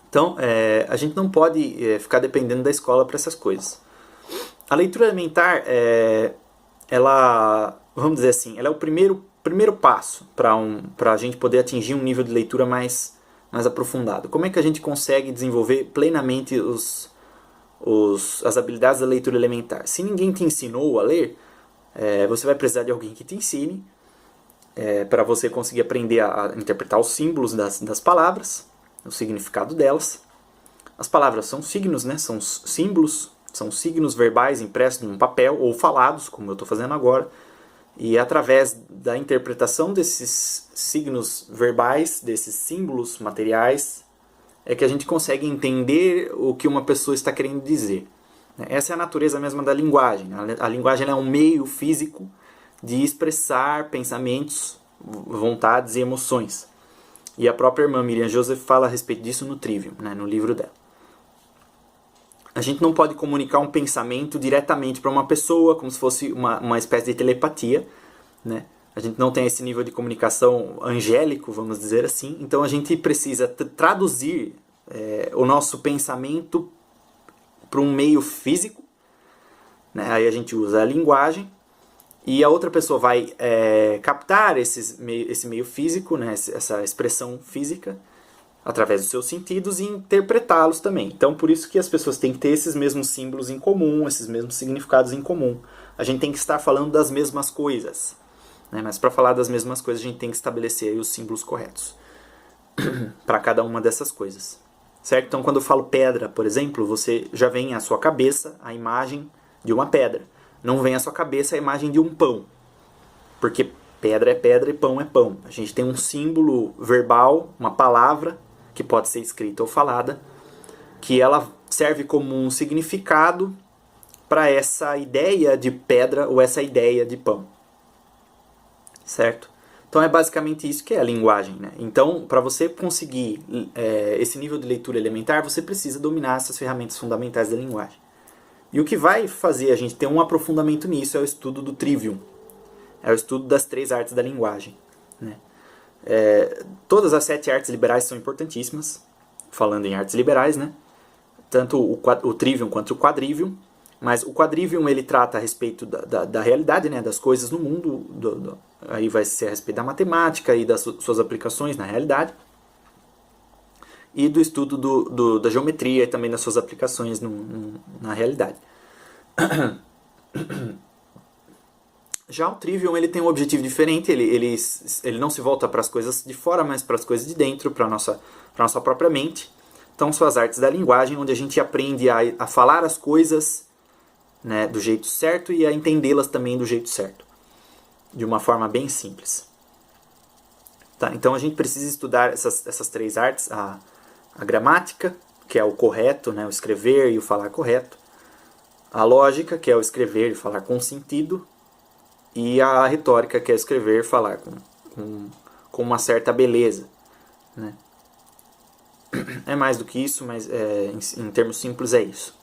Então, a gente não pode ficar dependendo da escola para essas coisas. A leitura elementar, ela, vamos dizer assim, ela é o primeiro passo para a gente poder atingir um nível de leitura mais aprofundado. Como é que a gente consegue desenvolver plenamente as habilidades da leitura elementar? Se ninguém te ensinou a ler, você vai precisar de alguém que te ensine, para você conseguir aprender a interpretar os símbolos das palavras, o significado delas. As palavras são signos, né? São símbolos, são signos verbais impressos num papel ou falados, como eu estou fazendo agora. E através da interpretação desses signos verbais, desses símbolos materiais, é que a gente consegue entender o que uma pessoa está querendo dizer. Essa é a natureza mesma da linguagem. A linguagem é um meio físico de expressar pensamentos, vontades e emoções. E a própria irmã Miriam Joseph fala a respeito disso no Trivium, né, no livro dela. A gente não pode comunicar um pensamento diretamente para uma pessoa, como se fosse uma espécie de telepatia, né? A gente não tem esse nível de comunicação angélico, vamos dizer assim. Então a gente precisa traduzir o nosso pensamento para um meio físico, né? Aí a gente usa a linguagem e a outra pessoa vai captar esse meio físico, né? Essa expressão física, através dos seus sentidos e interpretá-los também. Então, por isso que as pessoas têm que ter esses mesmos símbolos em comum, esses mesmos significados em comum. A gente tem que estar falando das mesmas coisas, né? Mas para falar das mesmas coisas, a gente tem que estabelecer aí os símbolos corretos para cada uma dessas coisas. Certo? Então, quando eu falo pedra, por exemplo, você já vem à sua cabeça a imagem de uma pedra. Não vem à sua cabeça a imagem de um pão. Porque pedra é pedra e pão é pão. A gente tem um símbolo verbal, uma palavra, que pode ser escrita ou falada, que ela serve como um significado para essa ideia de pedra ou essa ideia de pão. Certo? Então é basicamente isso que é a linguagem, né? Então, para você conseguir esse nível de leitura elementar, você precisa dominar essas ferramentas fundamentais da linguagem. E o que vai fazer a gente ter um aprofundamento nisso é o estudo do Trivium. É o estudo das 3 artes da linguagem, né? Todas as 7 artes liberais são importantíssimas, falando em artes liberais, né? Tanto o Trivium quanto o Quadrivium. Mas o Quadrivium ele trata a respeito da realidade, né? Das coisas no mundo, aí vai ser a respeito da matemática e das suas aplicações na realidade. E do estudo da geometria e também das suas aplicações na realidade. Já o Trivium ele tem um objetivo diferente, ele não se volta para as coisas de fora, mas para as coisas de dentro, para a nossa própria mente. Então são as artes da linguagem, onde a gente aprende a falar as coisas, né, do jeito certo e a entendê-las também do jeito certo, de uma forma bem simples. Tá? Então a gente precisa estudar essas 3 artes, a gramática, que é o correto, né, o escrever e o falar correto, a lógica, que é o escrever e falar com sentido, e a retórica, que é escrever e falar com uma certa beleza, né? É mais do que isso, mas em termos simples é isso.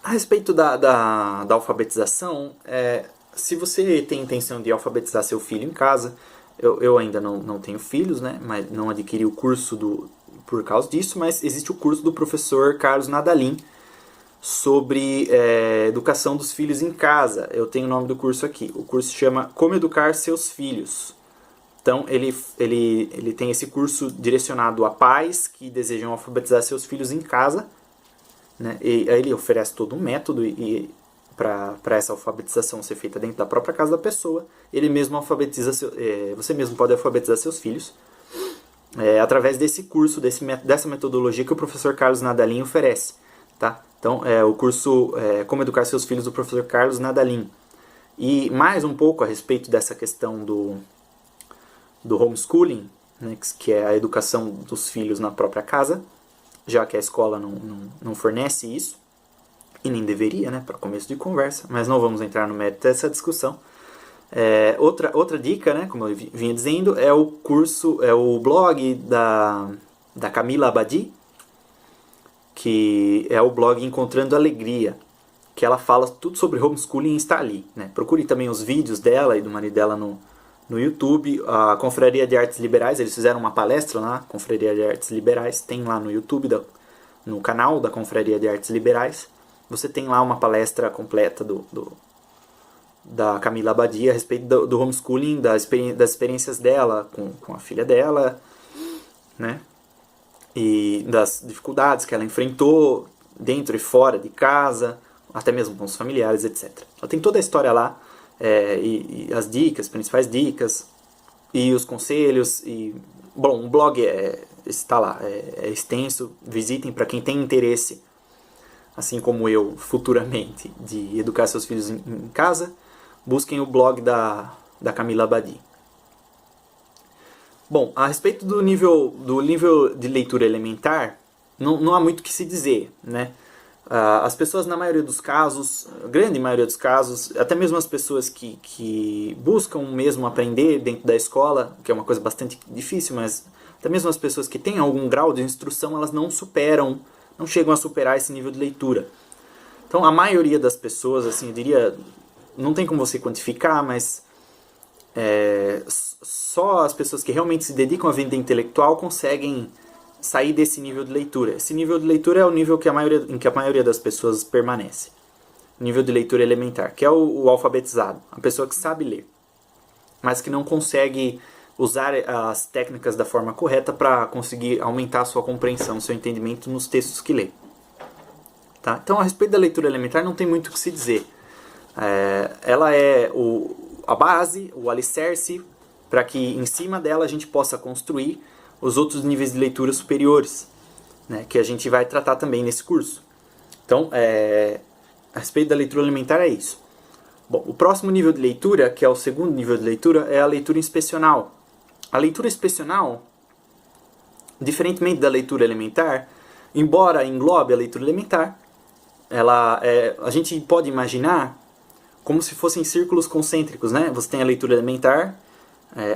A respeito da alfabetização, se você tem intenção de alfabetizar seu filho em casa, eu ainda não tenho filhos, né? Mas não adquiri o curso por causa disso, mas existe o curso do professor Carlos Nadalim, sobre educação dos filhos em casa. Eu tenho o nome do curso aqui. O curso se chama Como Educar Seus Filhos. Então ele tem esse curso direcionado a pais que desejam alfabetizar seus filhos em casa, né? E aí ele oferece todo um método para essa alfabetização ser feita dentro da própria casa da pessoa. Ele mesmo alfabetiza você mesmo pode alfabetizar seus filhos através desse curso, dessa metodologia que o professor Carlos Nadalim oferece. Tá? Então, o curso Como Educar Seus Filhos, do professor Carlos Nadalim. E mais um pouco a respeito dessa questão do homeschooling, né, que é a educação dos filhos na própria casa, já que a escola não fornece isso, e nem deveria, né, para começo de conversa, mas não vamos entrar no mérito dessa discussão. Outra dica, né, como eu vinha dizendo, é o blog da Camila Abadi, que é o blog Encontrando Alegria, que ela fala tudo sobre homeschooling e está ali, né? Procure também os vídeos dela e do marido dela no no YouTube. A Confraria de Artes Liberais, eles fizeram uma palestra lá, Confraria de Artes Liberais, tem lá no YouTube, no canal da Confraria de Artes Liberais. Você tem lá uma palestra completa da Camila Abadi a respeito do homeschooling, das experiências dela com a filha dela, né? E das dificuldades que ela enfrentou dentro e fora de casa, até mesmo com os familiares, etc. Ela tem toda a história lá, e as dicas, principais dicas, e os conselhos. Bom, o blog está lá, é extenso, visitem para quem tem interesse, assim como eu, futuramente, de educar seus filhos em casa, busquem o blog da Camila Abadi. Bom, a respeito do nível de leitura elementar, não há muito o que se dizer, né? As pessoas, na maioria dos casos, grande maioria dos casos, até mesmo as pessoas que buscam mesmo aprender dentro da escola, que é uma coisa bastante difícil, mas até mesmo as pessoas que têm algum grau de instrução, elas não chegam a superar esse nível de leitura. Então, a maioria das pessoas, assim, eu diria, não tem como você quantificar, mas só as pessoas que realmente se dedicam à vida intelectual conseguem sair desse nível de leitura. Esse nível de leitura é o nível em que a maioria das pessoas permanece. O nível de leitura elementar, que é o alfabetizado, a pessoa que sabe ler, mas que não consegue usar as técnicas da forma correta para conseguir aumentar a sua compreensão, seu entendimento nos textos que lê. Tá? Então, a respeito da leitura elementar, não tem muito o que se dizer. Ela é a base, o alicerce, para que em cima dela a gente possa construir os outros níveis de leitura superiores, né, que a gente vai tratar também nesse curso. Então, a respeito da leitura elementar é isso. Bom, o próximo nível de leitura, que é o segundo nível de leitura, é a leitura inspecional. A leitura inspecional, diferentemente da leitura elementar, embora englobe a leitura elementar, a gente pode imaginar como se fossem círculos concêntricos, né? Você tem a leitura elementar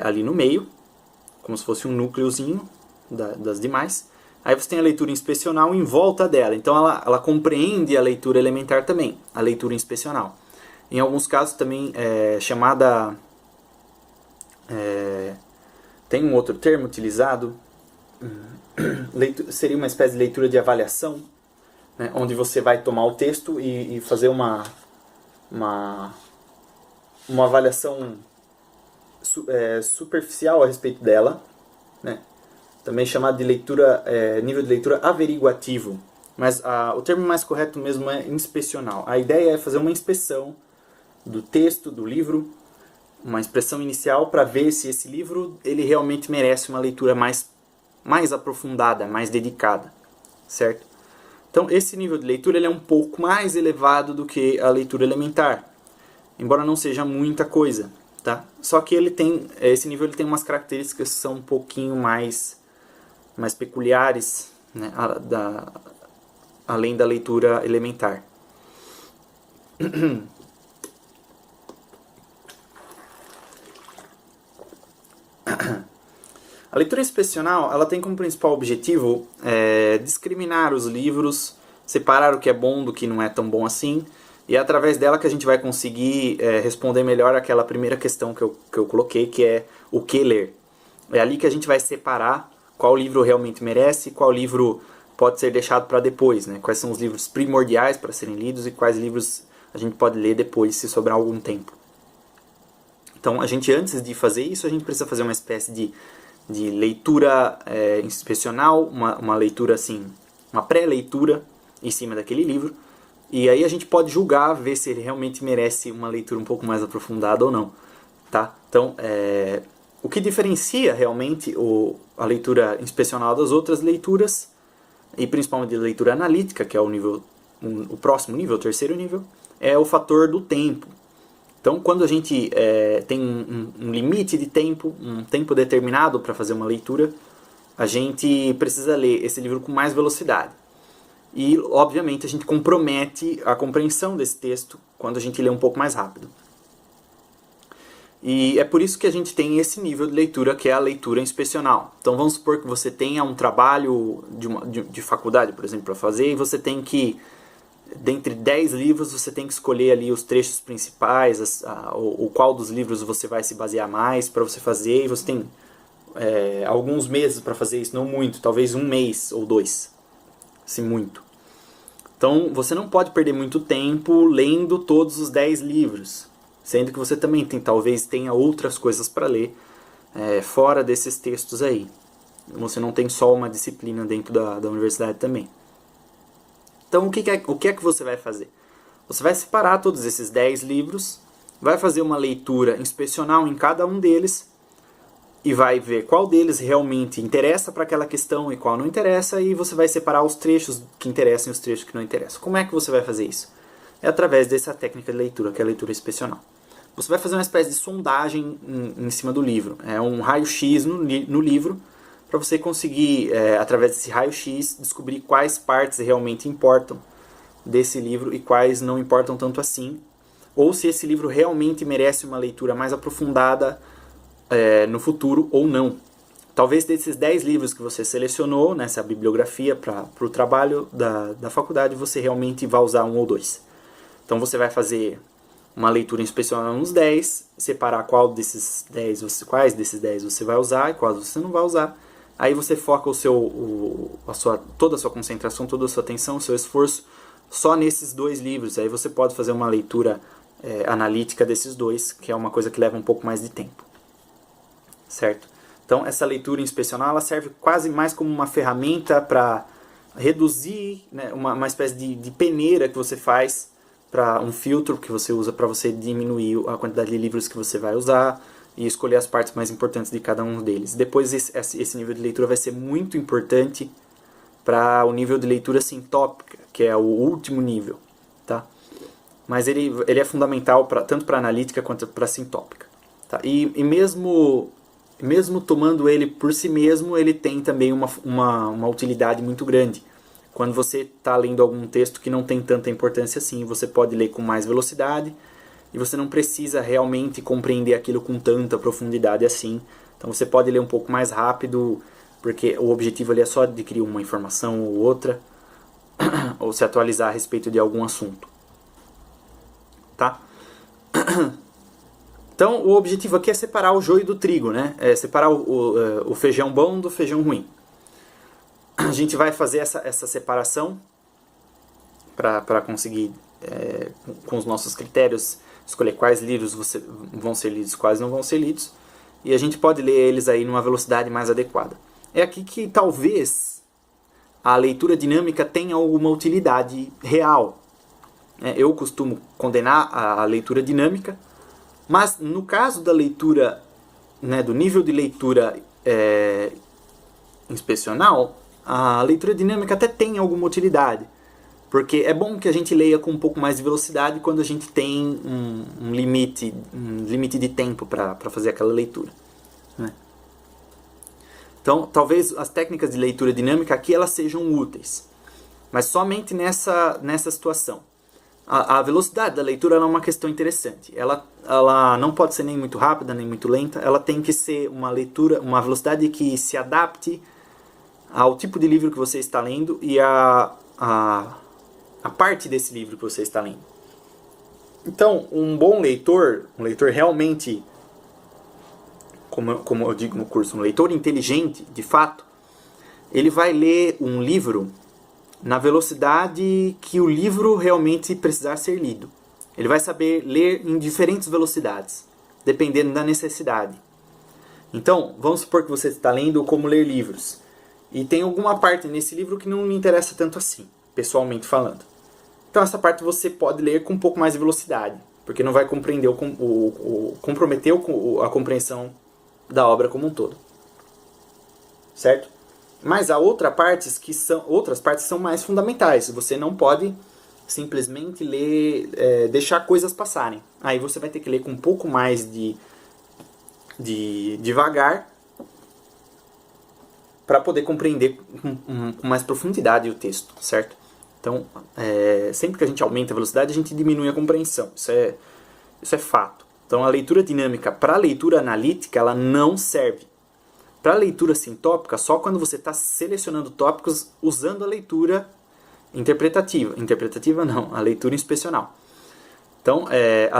ali no meio, como se fosse um núcleozinho das demais. Aí você tem a leitura inspecional em volta dela. Então ela compreende a leitura elementar também, a leitura inspecional. Em alguns casos também chamada... tem um outro termo utilizado, seria uma espécie de leitura de avaliação, né, onde você vai tomar o texto e fazer uma avaliação superficial a respeito dela, né? Também chamado de nível de leitura averiguativo, mas o termo mais correto mesmo é inspecional. A ideia é fazer uma inspeção do texto, do livro, uma inspeção inicial para ver se esse livro ele realmente merece uma leitura mais aprofundada, mais dedicada, certo? Então esse nível de leitura ele é um pouco mais elevado do que a leitura elementar, embora não seja muita coisa. Tá? Só que esse nível ele tem umas características que são um pouquinho mais peculiares, né, além da leitura elementar. A leitura inspecional ela tem como principal objetivo discriminar os livros, separar o que é bom do que não é tão bom assim, e é através dela que a gente vai conseguir responder melhor aquela primeira questão que eu coloquei, que é o que ler. É ali que a gente vai separar qual livro realmente merece e qual livro pode ser deixado para depois, né? Quais são os livros primordiais para serem lidos e quais livros a gente pode ler depois, se sobrar algum tempo. Então, antes de fazer isso, a gente precisa fazer uma espécie de leitura inspecional, uma leitura assim, uma pré-leitura em cima daquele livro. E aí a gente pode julgar, ver se ele realmente merece uma leitura um pouco mais aprofundada ou não. Tá? Então, o que diferencia realmente a leitura inspecional das outras leituras, e principalmente a leitura analítica, que é o próximo nível, o terceiro nível, é o fator do tempo. Então, quando a gente tem um limite de tempo, um tempo determinado para fazer uma leitura, a gente precisa ler esse livro com mais velocidade. E, obviamente, a gente compromete a compreensão desse texto quando a gente lê um pouco mais rápido. E é por isso que a gente tem esse nível de leitura, que é a leitura inspecional. Então, vamos supor que você tenha um trabalho de faculdade, por exemplo, para fazer, e você tem que dentre 10 livros você tem que escolher ali os trechos principais, o qual dos livros você vai se basear mais para você fazer, e você tem alguns meses para fazer isso, não muito, talvez 1 mês ou 2, se muito. Então você não pode perder muito tempo lendo todos os 10 livros, sendo que você também talvez tenha outras coisas para ler fora desses textos aí. Você não tem só uma disciplina dentro da universidade também. Então o que é que você vai fazer? Você vai separar todos esses 10 livros, vai fazer uma leitura inspecional em cada um deles e vai ver qual deles realmente interessa para aquela questão e qual não interessa, e você vai separar os trechos que interessam e os trechos que não interessam. Como é que você vai fazer isso? É através dessa técnica de leitura, que é a leitura inspecional. Você vai fazer uma espécie de sondagem em cima do livro. É um raio-x no livro, para você conseguir, através desse raio-x, descobrir quais partes realmente importam desse livro e quais não importam tanto assim, ou se esse livro realmente merece uma leitura mais aprofundada no futuro ou não. Talvez desses 10 livros que você selecionou nessa bibliografia para o trabalho da faculdade, você realmente vai usar 1 ou 2. Então você vai fazer uma leitura inspecional nos 10, separar quais desses 10 você vai usar e quais você não vai usar. Aí você foca toda a sua concentração, toda a sua atenção, o seu esforço só nesses 2 livros. Aí você pode fazer uma leitura analítica desses 2, que é uma coisa que leva um pouco mais de tempo. Certo? Então essa leitura inspecional ela serve quase mais como uma ferramenta para reduzir, né, uma espécie de peneira que você faz, para um filtro que você usa para você diminuir a quantidade de livros que você vai usar e escolher as partes mais importantes de cada um deles. Depois esse nível de leitura vai ser muito importante para o nível de leitura sintópica, que é o último nível, tá? Mas ele é fundamental tanto para analítica quanto para sintópica, tá? E mesmo tomando ele por si mesmo, ele tem também uma utilidade muito grande. Quando você está lendo algum texto que não tem tanta importância assim, você pode ler com mais velocidade e você não precisa realmente compreender aquilo com tanta profundidade assim. Então você pode ler um pouco mais rápido, porque o objetivo ali é só adquirir uma informação ou outra, ou se atualizar a respeito de algum assunto. Tá? Então o objetivo aqui é separar o joio do trigo, né? É separar o feijão bom do feijão ruim. A gente vai fazer essa separação para conseguir, com os nossos critérios, escolher quais livros vão ser lidos, quais não vão ser lidos, e a gente pode ler eles aí numa velocidade mais adequada. É aqui que talvez a leitura dinâmica tenha alguma utilidade real. Eu costumo condenar a leitura dinâmica, mas no caso da leitura, né, do nível de leitura inspecional, a leitura dinâmica até tem alguma utilidade, porque é bom que a gente leia com um pouco mais de velocidade quando a gente tem um limite de tempo para fazer aquela leitura, né? Então, talvez as técnicas de leitura dinâmica aqui elas sejam úteis, mas somente nessa situação. A velocidade da leitura ela é uma questão interessante. Ela não pode ser nem muito rápida nem muito lenta. Ela tem que ser uma velocidade que se adapte ao tipo de livro que você está lendo e a parte desse livro que você está lendo. Então, um bom leitor, um leitor realmente, como eu digo no curso, um leitor inteligente, de fato, ele vai ler um livro na velocidade que o livro realmente precisar ser lido. Ele vai saber ler em diferentes velocidades, dependendo da necessidade. Então, vamos supor que você está lendo Como Ler Livros. E tem alguma parte nesse livro que não me interessa tanto assim, pessoalmente falando. Então essa parte você pode ler com um pouco mais de velocidade, porque não vai compreender comprometer a compreensão da obra como um todo. Certo? Mas há outras partes que são mais fundamentais. Você não pode simplesmente ler, deixar coisas passarem. Aí você vai ter que ler com um pouco mais de devagar, para poder compreender com mais profundidade o texto, certo? Então, sempre que a gente aumenta a velocidade, a gente diminui a compreensão. Isso é fato. Então, a leitura dinâmica para a leitura analítica, ela não serve. Para a leitura sintópica, só quando você está selecionando tópicos usando a leitura interpretativa não, a leitura inspecional. Então, a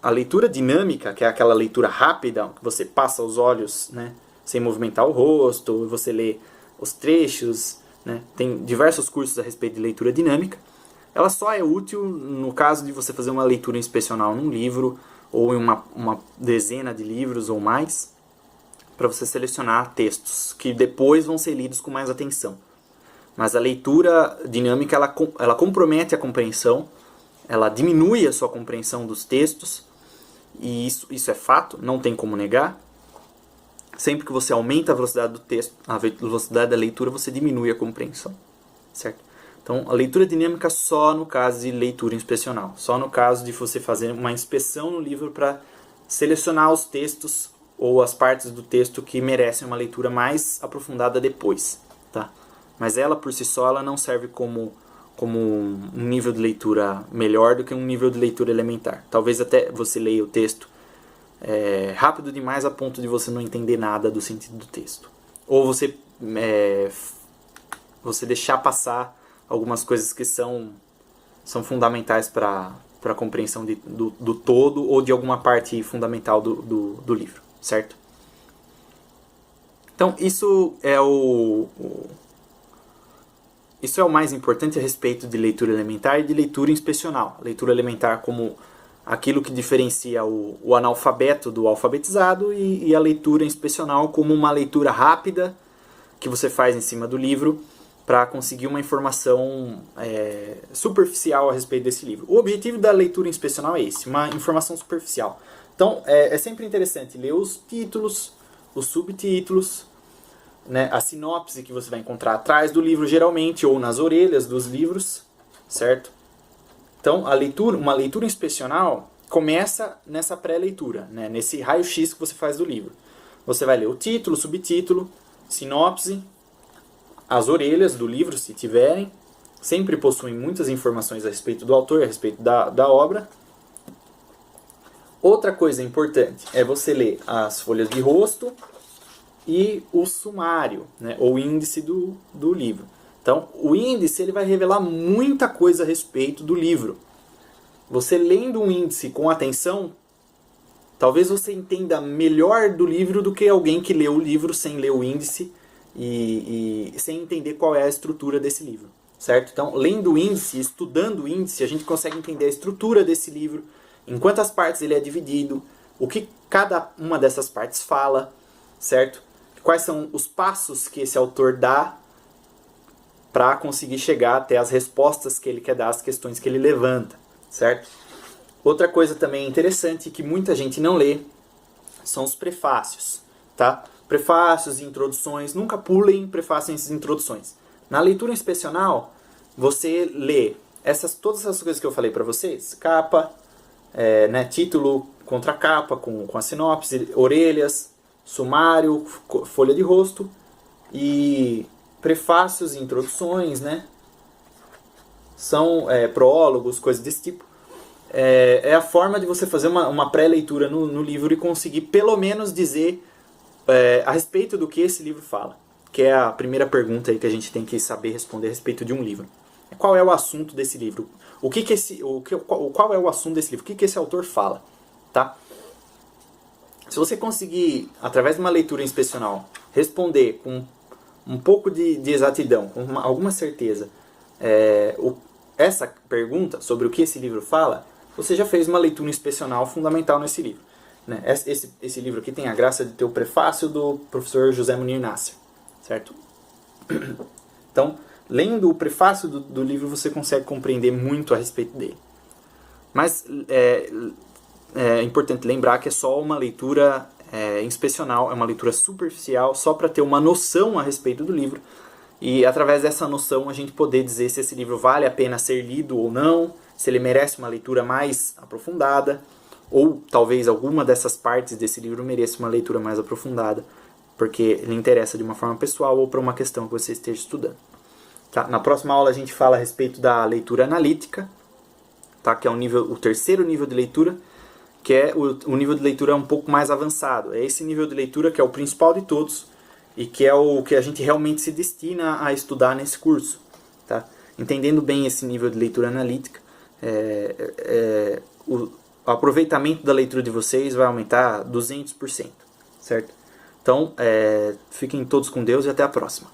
leitura dinâmica, que é aquela leitura rápida, que você passa os olhos, né, sem movimentar o rosto, você lê os trechos, né, tem diversos cursos a respeito de leitura dinâmica. Ela só é útil no caso de você fazer uma leitura inspecional num livro ou em uma dezena de livros ou mais, para você selecionar textos que depois vão ser lidos com mais atenção. Mas a leitura dinâmica ela compromete a compreensão, ela diminui a sua compreensão dos textos, e isso é fato, não tem como negar. Sempre que você aumenta a velocidade do texto, a velocidade da leitura, você diminui a compreensão, certo? Então, a leitura dinâmica só no caso de leitura inspecional, só no caso de você fazer uma inspeção no livro para selecionar os textos ou as partes do texto que merecem uma leitura mais aprofundada depois, tá? Mas ela por si só ela não serve como um nível de leitura melhor do que um nível de leitura elementar. Talvez até você leia o texto rápido demais a ponto de você não entender nada do sentido do texto. Ou você deixar passar algumas coisas que são fundamentais para a compreensão do todo ou de alguma parte fundamental do livro, certo? Então, isso é o mais importante a respeito de leitura elementar e de leitura inspecional. Leitura elementar como aquilo que diferencia o analfabeto do alfabetizado e a leitura inspecional como uma leitura rápida que você faz em cima do livro para conseguir uma informação superficial a respeito desse livro. O objetivo da leitura inspecional é esse, uma informação superficial. Então, é sempre interessante ler os títulos, os subtítulos, né, a sinopse que você vai encontrar atrás do livro, geralmente, ou nas orelhas dos livros, certo? Então, uma leitura inspecional começa nessa pré-leitura, né, nesse raio-x que você faz do livro. Você vai ler o título, o subtítulo, sinopse, as orelhas do livro, se tiverem. Sempre possuem muitas informações a respeito do autor, a respeito da obra. Outra coisa importante é você ler as folhas de rosto e o sumário, né, ou índice do livro. Então, o índice ele vai revelar muita coisa a respeito do livro. Você lendo um índice com atenção, talvez você entenda melhor do livro do que alguém que leu o livro sem ler o índice e sem entender qual é a estrutura desse livro, certo? Então, lendo o índice, estudando o índice, a gente consegue entender a estrutura desse livro, em quantas partes ele é dividido, o que cada uma dessas partes fala, certo? Quais são os passos que esse autor dá para conseguir chegar até as respostas que ele quer dar às questões que ele levanta, certo? Outra coisa também interessante que muita gente não lê são os prefácios, tá? Prefácios e introduções, nunca pulem prefácios e introduções. Na leitura inspecional, você lê todas essas coisas que eu falei para vocês, capa, né, título, contracapa com a sinopse, orelhas, sumário, folha de rosto e prefácios e introduções, né? São prólogos, coisas desse tipo. É a forma de você fazer uma pré-leitura no livro e conseguir pelo menos dizer a respeito do que esse livro fala. Que é a primeira pergunta aí que a gente tem que saber responder a respeito de um livro. Qual é o assunto desse livro? Qual é o assunto desse livro? O que esse autor fala? Tá? Se você conseguir, através de uma leitura inspecional, responder com um pouco de exatidão, com alguma certeza, essa pergunta sobre o que esse livro fala, você já fez uma leitura inspecional fundamental nesse livro. Né? Esse livro aqui tem a graça de ter o prefácio do professor José Munir Nasser, certo? Então, lendo o prefácio do livro, você consegue compreender muito a respeito dele. Mas é importante lembrar que é só uma leitura inspecional, é uma leitura superficial, só para ter uma noção a respeito do livro. E através dessa noção a gente poder dizer se esse livro vale a pena ser lido ou não, se ele merece uma leitura mais aprofundada, ou talvez alguma dessas partes desse livro mereça uma leitura mais aprofundada, porque ele interessa de uma forma pessoal ou para uma questão que você esteja estudando. Tá? Na próxima aula a gente fala a respeito da leitura analítica, tá? Que é o terceiro nível de leitura, que é o nível de leitura um pouco mais avançado. É esse nível de leitura que é o principal de todos e que é o que a gente realmente se destina a estudar nesse curso. Tá? entendendo bem esse nível de leitura analítica, o aproveitamento da leitura de vocês vai aumentar 200%, certo? Então, fiquem todos com Deus e até a próxima.